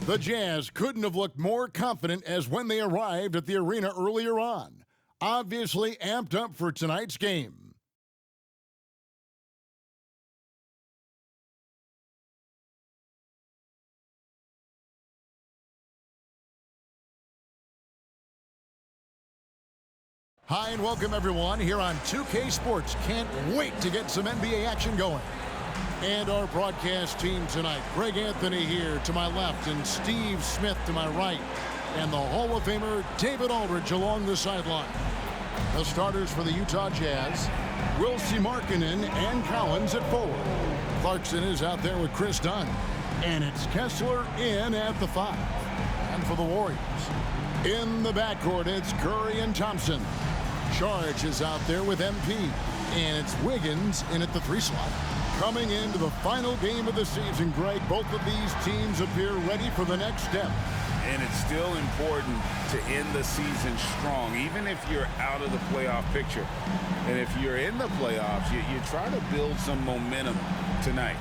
The Jazz couldn't have looked more confident as when they arrived at the arena earlier on. Obviously amped up for tonight's game. Hi and welcome everyone here on 2K Sports. Can't wait to get some NBA action going. And our broadcast team tonight, Greg Anthony here to my left and Steve Smith to my right. And the Hall of Famer David Aldridge along the sideline. The starters for the Utah Jazz, Wilson Markkanen and Collins at forward. Clarkson is out there with Chris Dunn. And it's Kessler in at the 5. And for the Warriors, in the backcourt, it's Curry and Thompson. Charge is out there with MP. And it's Wiggins in at the 3 slot. Coming into the final game of the season, Greg, both of these teams appear ready for the next step. And it's still important to end the season strong, even if you're out of the playoff picture. And if you're in the playoffs, you try to build some momentum tonight.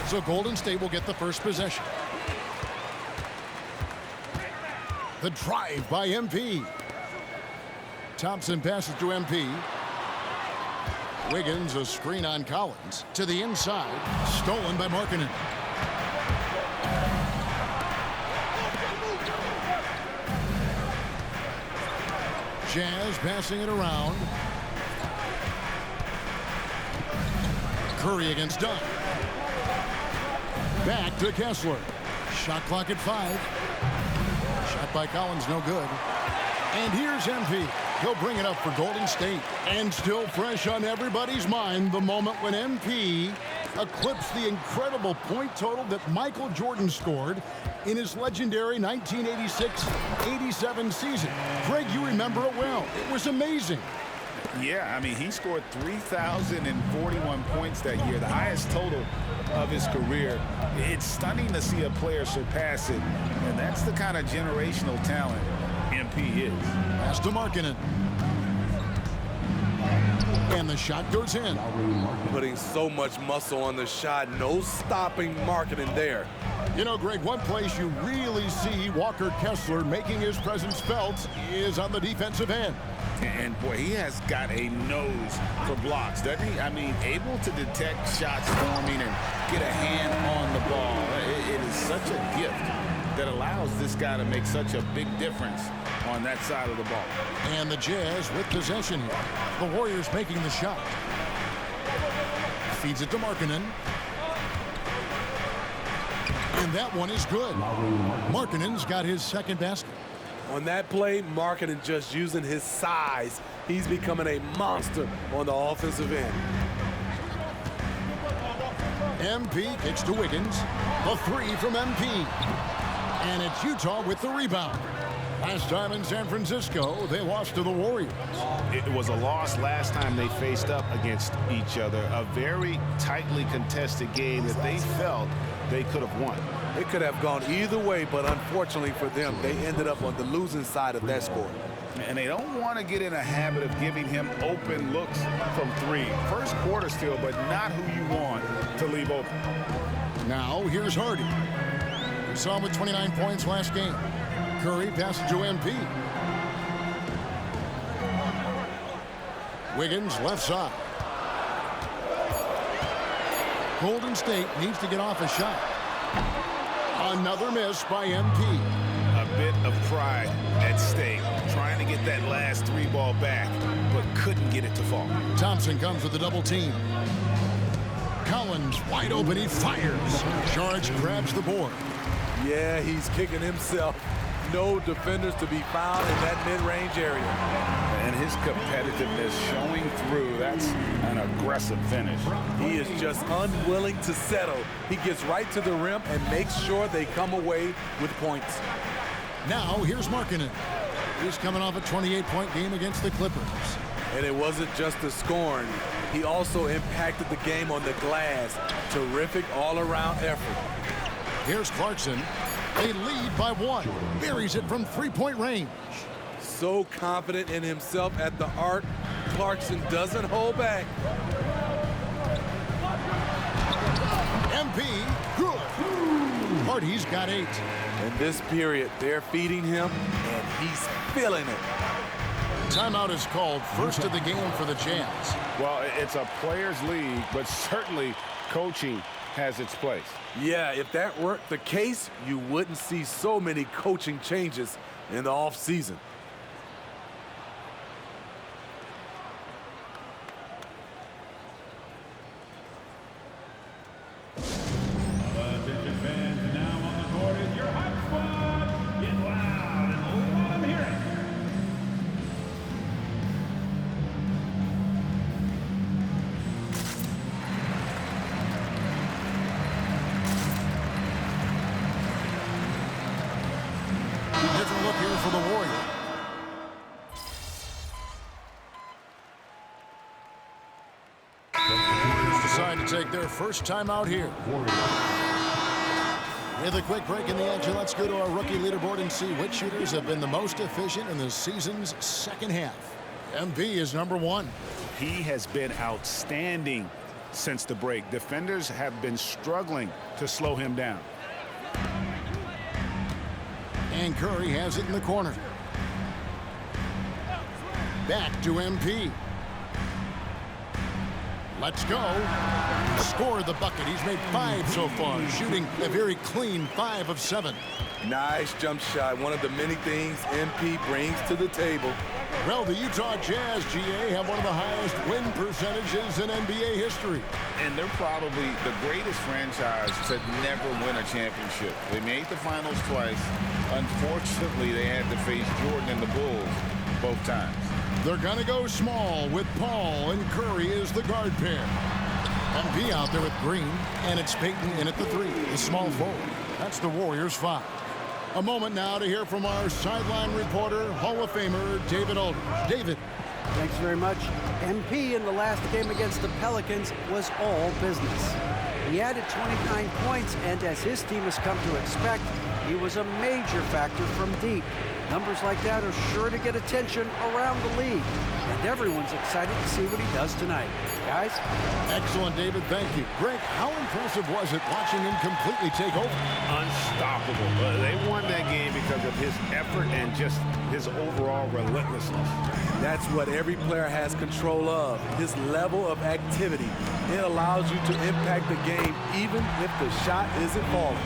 So Golden State will get the first possession. The drive by MP. Thompson passes to MP. Wiggins, a screen on Collins. To the inside. Stolen by Markkanen. Jazz passing it around. Curry against Dunn. Back to Kessler. Shot clock at 5. Shot by Collins, no good. And here's MP. He'll bring it up for Golden State. And still fresh on everybody's mind, the moment when MP eclipsed the incredible point total that Michael Jordan scored in his legendary 1986-87 season. Greg, you remember it well. It was amazing. Yeah, I mean, he scored 3,041 points that year, the highest total of his career. It's stunning to see a player surpass it, and that's the kind of generational talent MP is. Pass to Markkanen. And the shot goes in. Putting so much muscle on the shot, no stopping Markkanen there. You know, Greg, one place you really see Walker Kessler making his presence felt is on the defensive end. And, boy, he has got a nose for blocks, doesn't he? I mean, able to detect shots forming and get a hand on the ball. It is such a gift that allows this guy to make such a big difference on that side of the ball. And the Jazz with possession here. The Warriors making the shot. Feeds it to Markkanen. And that one is good. Markkanen's got his second basket. On that play, Markkanen just using his size. He's becoming a monster on the offensive end. MP kicks to Wiggins. The 3 from MP. And it's Utah with the rebound. Last time in San Francisco, they lost to the Warriors. It was a loss last time they faced up against each other. A very tightly contested game that they felt they could have won. It could have gone either way, but unfortunately for them, they ended up on the losing side of that score. And they don't want to get in a habit of giving him open looks from 3. First quarter still, but not who you want to leave open. Now, here's Hardy. We saw him with 29 points last game. Curry passes to MP. Wiggins left side. Golden State needs to get off a shot. Another miss by MP. A bit of pride at stake, trying to get that last 3 ball back, but couldn't get it to fall. Thompson comes with a double team. Collins wide open, he fires. Charge grabs the board. Yeah, he's kicking himself. No defenders to be found in that mid-range area. And his competitiveness showing through. That's an aggressive finish. He is just unwilling to settle. He gets right to the rim and makes sure they come away with points. Now, here's Markkanen. He's coming off a 28-point game against the Clippers. And it wasn't just the scoring. He also impacted the game on the glass. Terrific all-around effort. Here's Clarkson. They lead by 1. Buries it from 3-point range. So confident in himself at the arc. Clarkson doesn't hold back. MP, good. Hardy's got 8. In this period, they're feeding him, and he's feeling it. Timeout is called, first of the game for the Jazz. Well, it's a players' league, but certainly coaching has its place. Yeah, if that weren't the case, you wouldn't see so many coaching changes in the offseason. Attention fans, now on the court is your hype squad. Get loud and let them hear it. Different look here for the Warriors. Decide to take their first time out here. With a quick break in the action, let's go to our rookie leaderboard and see which shooters have been the most efficient in the season's second half. MP is number 1. He has been outstanding since the break. Defenders have been struggling to slow him down. And Curry has it in the corner. Back to MP. Let's go. Score the bucket. He's made 5 so far, shooting a very clean 5 of 7. Nice jump shot. One of the many things MP brings to the table. Well, the Utah Jazz, GA, have one of the highest win percentages in NBA history. And they're probably the greatest franchise to never win a championship. They made the finals twice. Unfortunately, they had to face Jordan and the Bulls both times. They're going to go small with Paul and Curry as the guard pair. MP out there with Green, and it's Payton in at the 3, the small forward. That's the Warriors' 5. A moment now to hear from our sideline reporter, Hall of Famer David Aldridge. David. Thanks very much. MP in the last game against the Pelicans was all business. He added 29 points, and as his team has come to expect, he was a major factor from deep. Numbers like that are sure to get attention around the league, and everyone's excited to see what he does tonight. Guys? Excellent, David. Thank you. Greg, how impressive was it watching him completely take over? Unstoppable. They won that game because of his effort and just his overall relentlessness. That's what every player has control of, his level of activity. It allows you to impact the game even if the shot isn't falling.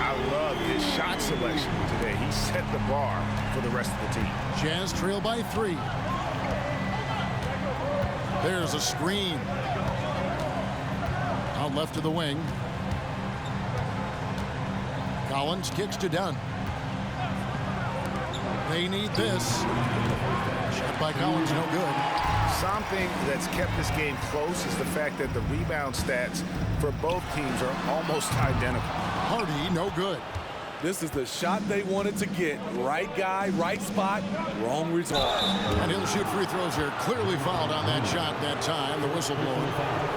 I love his shot selection today. He set the bar for the rest of the team. Jazz trail by 3. There's a screen. Out left to the wing. Collins kicks to Dunn. They need this. Shot by Collins, no good. Something that's kept this game close is the fact that the rebound stats for both teams are almost identical. Hardy, no good. This is the shot they wanted to get. Right guy, right spot, wrong result. And he'll shoot free throws here. Clearly fouled on that shot that time, the whistleblower.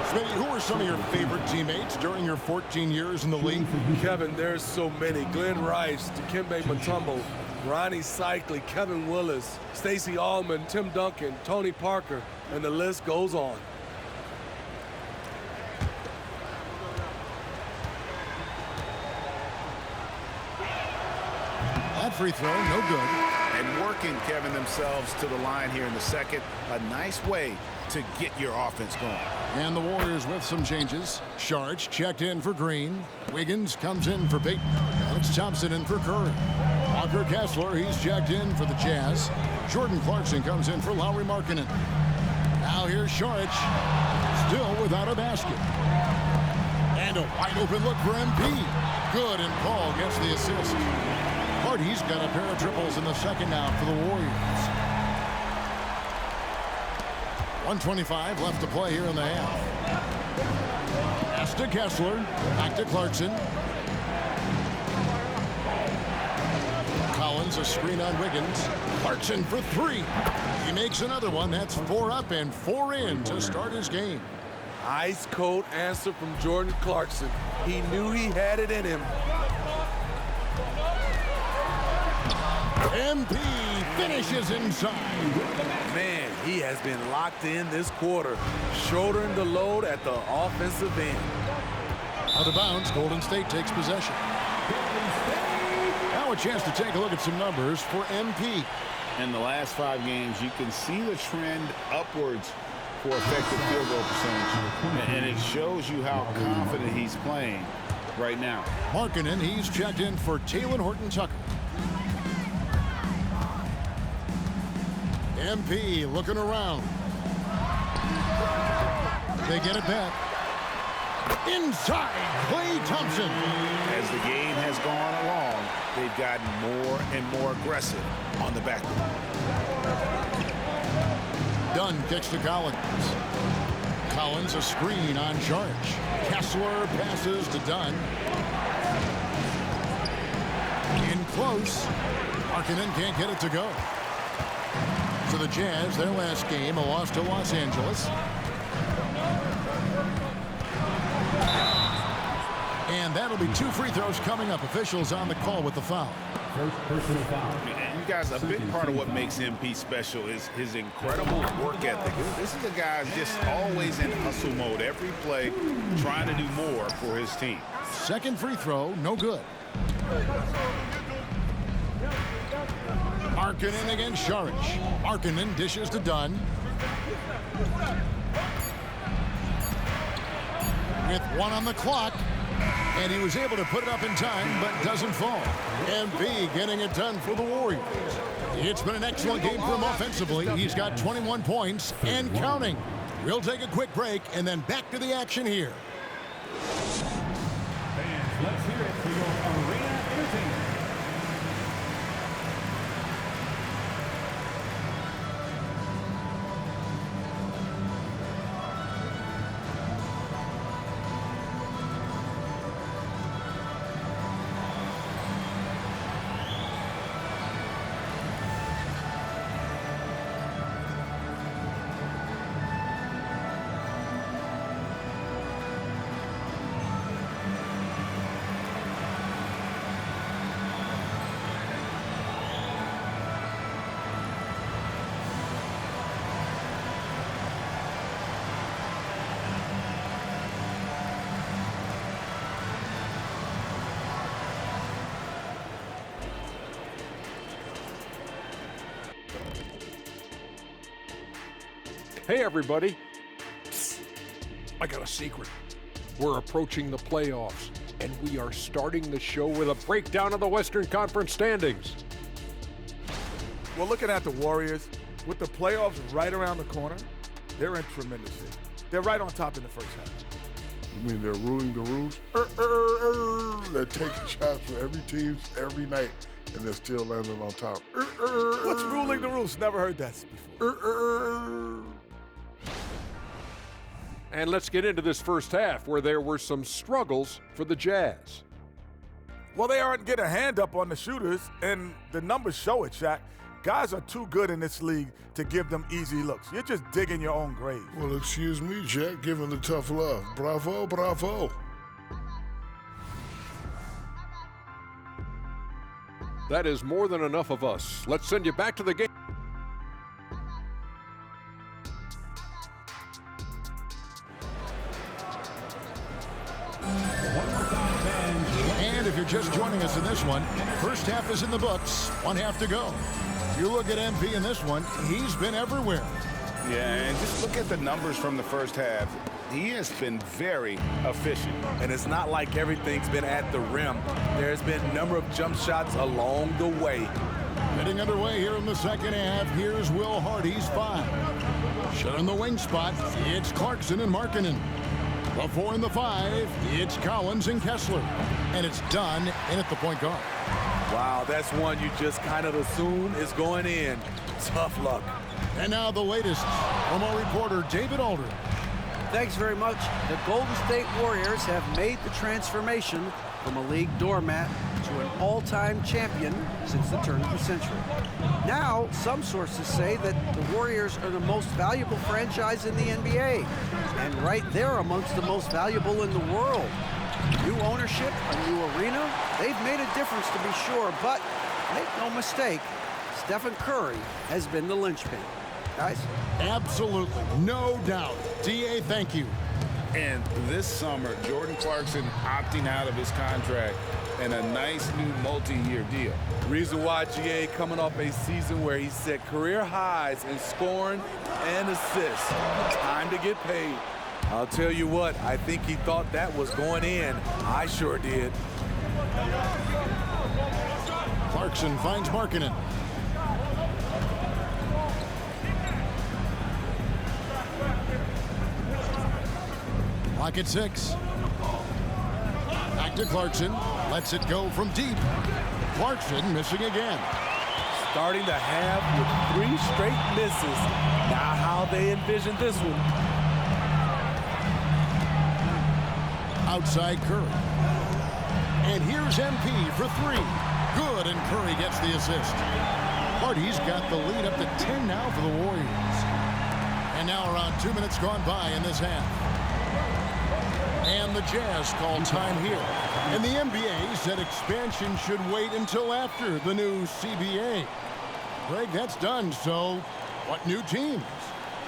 Smitty, who are some of your favorite teammates during your 14 years in the league? Kevin, there's so many. Glenn Rice, Dikembe Mutombo, Ronnie Cycli, Kevin Willis, Stacey Allman, Tim Duncan, Tony Parker, and the list goes on. That free throw, no good. And working, Kevin, themselves to the line here in the second. A nice way to get your offense going. And the Warriors with some changes. Sharch checked in for Green. Wiggins comes in for Payton. Alex Thompson in for Curry. Walker Kessler, he's checked in for the Jazz. Jordan Clarkson comes in for Lauri Markkanen. Now here's Sharch, still without a basket. And a wide open look for MP. Good, and Paul gets the assist. Hardy's got a pair of triples in the second now for the Warriors. 1:25 left to play here in the half. Pass to Kessler. Back to Clarkson. Collins, a screen on Wiggins. Clarkson for 3. He makes another one. That's 4 up and 4 in to start his game. Ice cold answer from Jordan Clarkson. He knew he had it in him. MP finishes inside. Man, he has been locked in this quarter, shouldering the load at the offensive end. Out of bounds, Golden State takes possession. Now a chance to take a look at some numbers for MP. In the last 5 games, you can see the trend upwards for effective field goal percentage. And it shows you how confident he's playing right now. Markkanen, he's checked in for Talen Horton-Tucker. MP looking around. They get it back. Inside, Klay Thompson. As the game has gone along, they've gotten more and more aggressive on the backboard. Dunn kicks to Collins. Collins a screen on Saric. Kessler passes to Dunn. In close. Markkanen can't get it to go. So the Jazz, their last game, a loss to Los Angeles. And that'll be 2 free throws coming up. Officials on the call with the foul. First personal foul. And you guys, a big part of what makes MP special is his incredible work ethic. This is a guy just always in hustle mode. Every play trying to do more for his team. Second free throw, no good. Markkanen against Saric. Markkanen dishes to Dunn. With 1 on the clock. And he was able to put it up in time, but doesn't fall. MP getting it done for the Warriors. It's been an excellent game for him offensively. He's got 21 points and counting. We'll take a quick break and then back to the action here. Fans, let's hear it for your arena entertainment. Hey, everybody. I got a secret. We're approaching the playoffs, and we are starting the show with a breakdown of the Western Conference standings. Well, looking at the Warriors, with the playoffs right around the corner, they're in tremendous shape. They're right on top in the first half. You mean they're ruling the rules? They're taking shots for every team every night, and they're still landing on top. What's ruling the rules? Never heard that before. And let's get into this first half, where there were some struggles for the Jazz. Well, they aren't getting a hand up on the shooters, and the numbers show it, Shaq. Guys are too good in this league to give them easy looks. You're just digging your own grave. Well, excuse me, Jack, giving the tough love. Bravo, bravo. That is more than enough of us. Let's send you back to the game. And if you're just joining us in this one, first half is in the books, 1 half to go. You look at MP in this one, he's been everywhere. Yeah, and just look at the numbers from the first half. He has been very efficient. And it's not like everything's been at the rim. There's been a number of jump shots along the way. Getting underway here in the second half, here's Will Hardy's 5. Shut in the wing spot, it's Clarkson and Markkanen. The 4 and the 5, it's Collins and Kessler. And it's Dunn in at the point guard. Wow, that's one you just kind of assume is going in. Tough luck. And now the latest from our reporter, David Aldridge. Thanks very much. The Golden State Warriors have made the transformation from a league doormat to an all-time champion since the turn of the century. Now, some sources say that the Warriors are the most valuable franchise in the NBA, and right there amongst the most valuable in the world. New ownership, a new arena, they've made a difference to be sure, but Make no mistake, Stephen Curry has been the linchpin. Guys? Absolutely. No doubt. D.A., thank you. And this summer, Jordan Clarkson opting out of his contract and a nice new multi-year deal. Reason why GA coming off a season where he set career highs in scoring and assists. Time to get paid. I'll tell you what, I think he thought that was going in. I sure did. Clarkson finds Markkanen. Clock at 6. Back to Clarkson. Lets it go from deep. Clarkson missing again. Starting to have with 3 straight misses. Now how they envision this one. Outside Curry. And here's MP for 3. Good, and Curry gets the assist. Hardy's got the lead up to 10 now for the Warriors. And now around 2 minutes gone by in this half. And the Jazz call time here. And the NBA said expansion should wait until after the new CBA. Greg, that's done, so what new teams?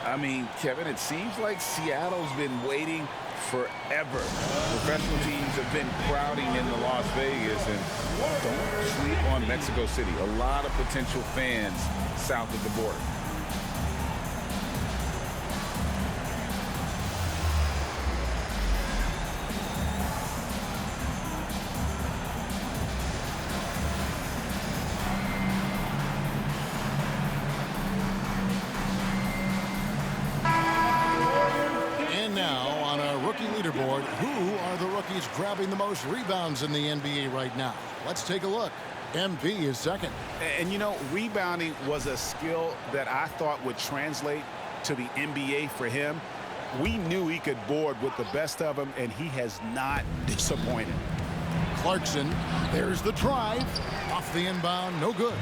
I mean, Kevin, it seems like Seattle's been waiting forever. Professional teams have been crowding into Las Vegas, and don't sleep on Mexico City. A lot of potential fans south of the border. Leaderboard. Who are the rookies grabbing the most rebounds in the NBA right now? Let's take a look. MP is second. And you know, rebounding was a skill that I thought would translate to the NBA for him. We knew he could board with the best of them, and he has not disappointed. Clarkson, there's the drive. Off the inbound, no good.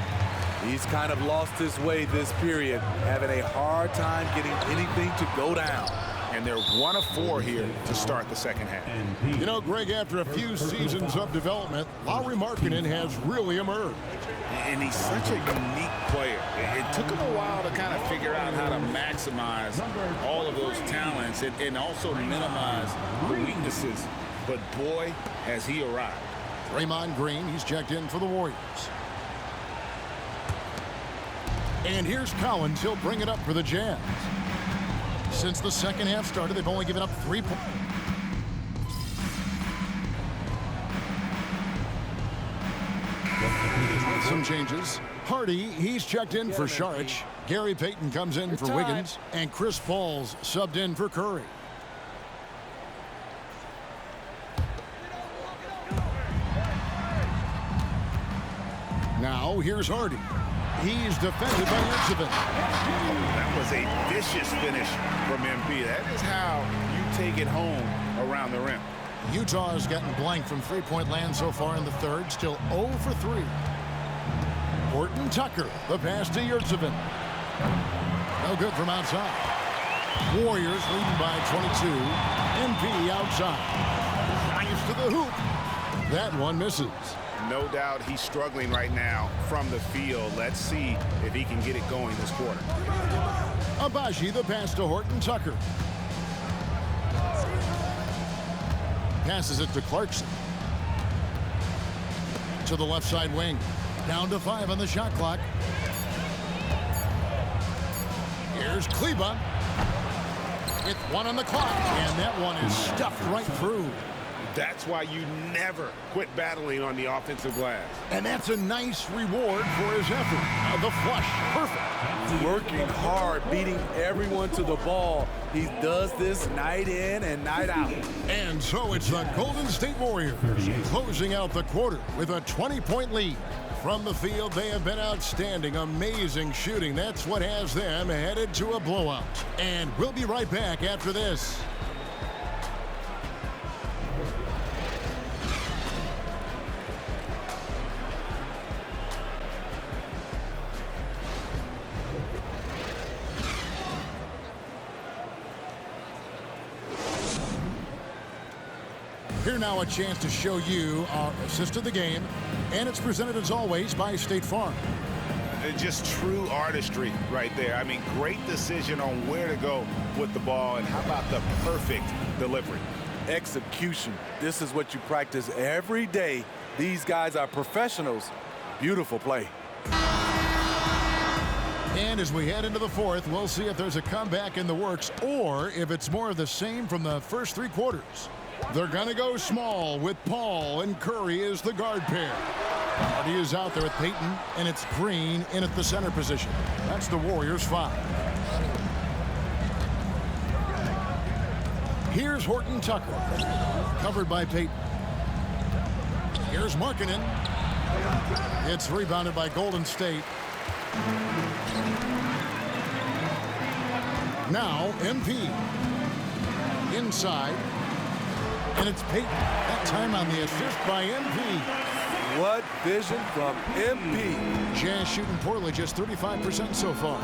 He's kind of lost his way this period, having a hard time getting anything to go down. And they're 1 of 4 here to start the second half. You know, Greg, after a few seasons of development, Lauri Markkanen has really emerged. And he's such a unique player. It took him a while to kind of figure out how to maximize all of those talents and also minimize the weaknesses. But boy, has he arrived. Draymond Green, he's checked in for the Warriors. And here's Collins. He'll bring it up for the Jazz. Since the second half started, they've only given up 3 points. Some changes. Hardy, he's checked in for Saric. Gary Payton comes in for Wiggins. And Chris Paul's subbed in for Curry. Now, here's Hardy. He's defended by Yurtseven. That was a vicious finish from MP. That is how you take it home around the rim. Utah has gotten blank from three-point land so far in the third. Still 0 for 3. Horton Tucker, the pass to Yurtseven. No good from outside. Warriors leading by 22. MP outside. Nice to the hoop. That one misses. No doubt he's struggling right now from the field. Let's see if he can get it going this quarter. Abaji, the pass to Horton Tucker. Passes it to Clarkson. To the left side wing. Down to 5 on the shot clock. Here's Kleba. With 1 on the clock. And that one is stuffed right through. That's why you never quit battling on the offensive glass. And that's a nice reward for his effort. The flush, perfect. Working hard, beating everyone to the ball. He does this night in and night out. And so it's the Golden State Warriors closing out the quarter with a 20-point lead. From the field, they have been outstanding, amazing shooting. That's what has them headed to a blowout. And we'll be right back after this. Here now a chance to show you our assist of the game And it's presented as always by State Farm. Just true artistry right there. I mean, great decision on where to go with the ball, and how about the perfect delivery? Execution. This is what you practice every day. These guys are professionals. Beautiful play. And as we head into the fourth, we'll see if there's a comeback in the works or if it's more of the same from the first 3 quarters. They're going to go small with Paul and Curry as the guard pair. Hardy is out there with Payton, and it's Green in at the center position. That's the Warriors' 5. Here's Horton Tucker, covered by Payton. Here's Markkanen. It's rebounded by Golden State. Now MP. Inside. And it's Payton. That time on the assist by MP. What vision from MP. Jazz shooting poorly, just 35% so far.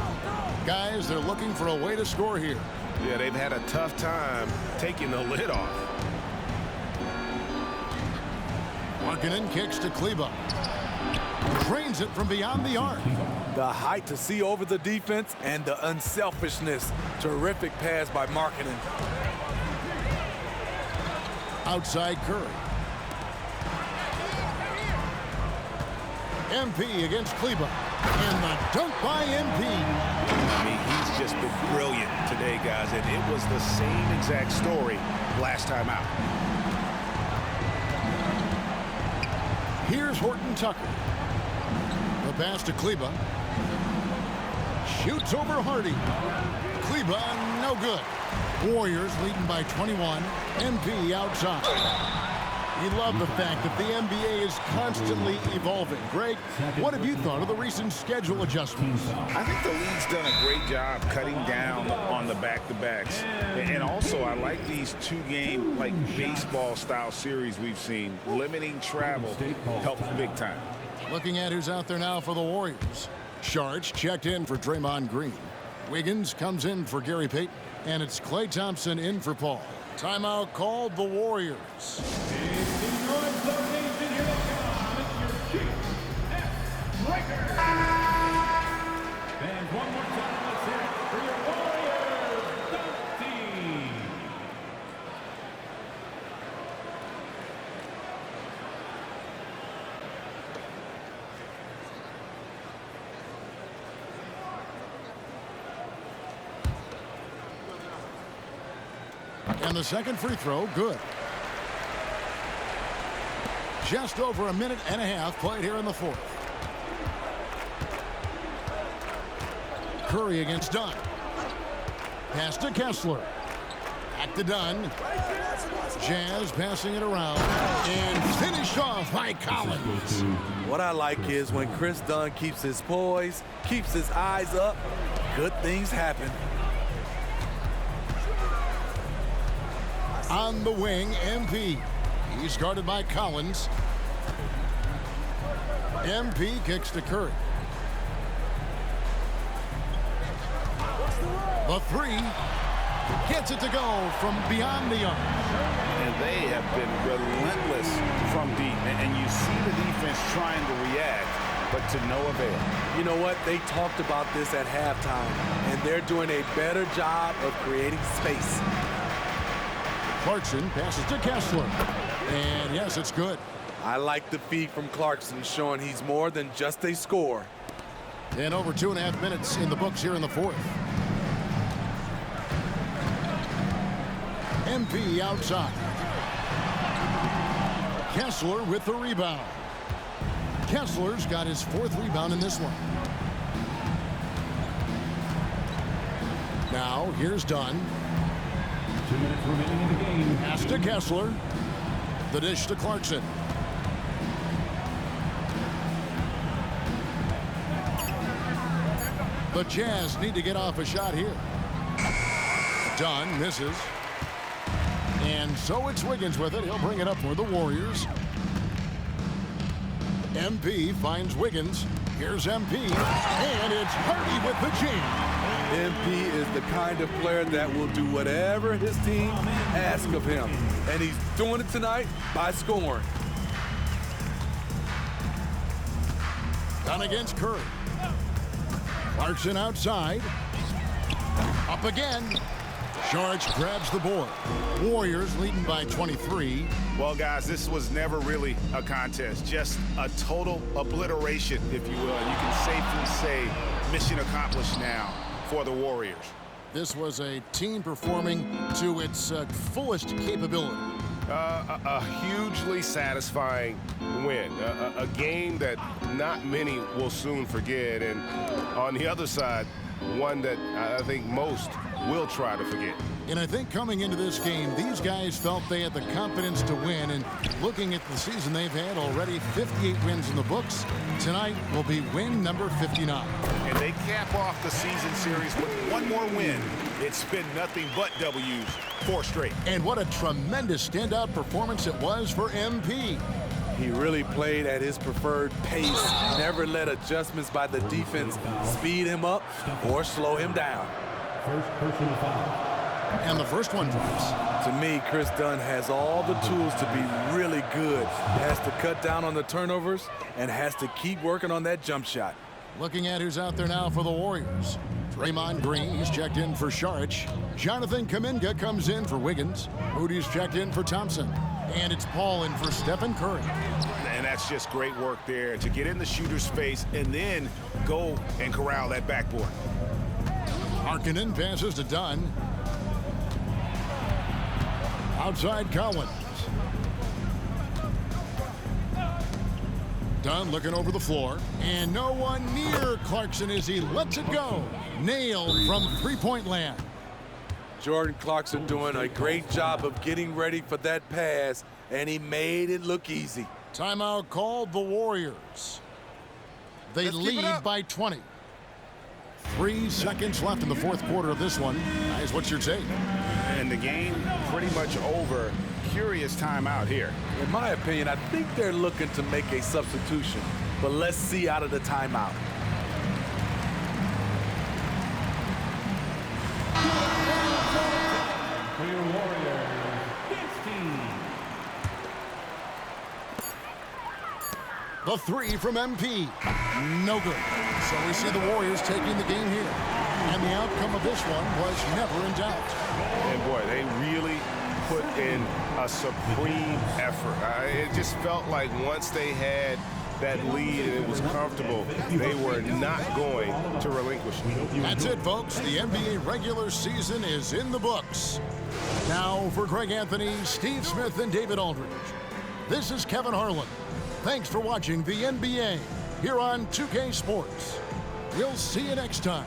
Guys, they're looking for a way to score here. Yeah, they've had a tough time taking the lid off. Markkanen kicks to Kleba. Drains it from beyond the arc. The height to see over the defense and the unselfishness. Terrific pass by Markkanen. Outside Curry. MP against Kleba. And the dunk by MP. I mean, he's just been brilliant today, guys, and it was the same exact story last time out. Here's Horton Tucker. The pass to Kleba. Shoots over Hardy. Kleba, no good. Warriors leading by 21. MP outside. We love the fact that the NBA is constantly evolving. Greg, what have you thought of the recent schedule adjustments? I think the league's done a great job cutting down on the back-to-backs. And also, I like these 2-game, like, baseball-style series we've seen. Limiting travel helps big time. Looking at who's out there now for the Warriors. Sharch checked in for Draymond Green. Wiggins comes in for Gary Payton. And it's Klay Thompson in for Paul. Timeout called the Warriors. And one more time, let's hear it for your Warriors dunk team. And the second free throw, good. Just over a minute and a half played here in the fourth. Curry against Dunn. Pass to Kessler. Back to Dunn. Jazz passing it around. And finished off by Collins. What I like is when Chris Dunn keeps his poise, keeps his eyes up, good things happen. On the wing, MP. He's guarded by Collins. MP kicks to Curry. The 3 gets it to go from beyond the arc. And they have been relentless from deep. And you see the defense trying to react, but to no avail. You know what? They talked about this at halftime, and they're doing a better job of creating space. Clarkson passes to Kessler. And yes, it's good. I like the feed from Clarkson, showing he's more than just a scorer. And over 2.5 minutes in the books here in the fourth. MP outside. Kessler with the rebound. Kessler's got his 4th rebound in this one. Now, here's Dunn. 2 minutes remaining in the game. Pass to Kessler. The dish to Clarkson. The Jazz need to get off a shot here. Dunn misses. And so it's Wiggins with it. He'll bring it up for the Warriors. MP finds Wiggins. Here's MP. And it's Hardy with the jam. MP is the kind of player that will do whatever his team asks of him. And he's doing it tonight by scoring. Done against Curry. Clarkson outside. Up again. Saric grabs the board. Warriors leading by 23. Well, guys, this was never really a contest, just a total obliteration, if you will. And you can safely say mission accomplished now for the Warriors. This was a team performing to its fullest capability. A hugely satisfying win. A game that not many will soon forget. And on the other side, one that I think most will try to forget. And I think coming into this game, these guys felt they had the confidence to win. And looking at the season they've had already, 58 wins in the books. Tonight will be win number 59. And they cap off the season series with one more win. It's been nothing but W's, 4 straight. And what a tremendous standout performance it was for MP. He really played at his preferred pace. Never let adjustments by the defense speed him up or slow him down. First personal foul. And the first one drops. To me, Chris Dunn has all the tools to be really good. He has to cut down on the turnovers and has to keep working on that jump shot. Looking at who's out there now for the Warriors. Draymond Green, he's checked in for Saric. Jonathan Kuminga comes in for Wiggins. Moody's checked in for Thompson. And it's Paul in for Stephen Curry. And that's just great work there to get in the shooter's face and then go and corral that backboard. Harkinen passes to Dunn. Outside Collins. Dunn looking over the floor. And no one near Clarkson as he lets it go. Nailed from three-point land. Jordan Clarkson doing a great job of getting ready for that pass, and he made it look easy. Timeout called the Warriors. They lead by 20. 3 seconds left in the fourth quarter of this one. Guys, what's your take? And the game pretty much over. Curious timeout here. In my opinion, I think they're looking to make a substitution, but let's see out of the timeout. For your Warriors, 15. The three from MP. No good. So we see the Warriors taking the game here. And the outcome of this one was never in doubt. And boy, they really put in a supreme effort. It just felt like once they had that lead and it was comfortable, they were not going to relinquish it. That's it, folks. The NBA regular season is in the books. Now for Greg Anthony, Steve Smith, and David Aldridge. This is Kevin Harlan. Thanks for watching the NBA here on 2K Sports. We'll see you next time.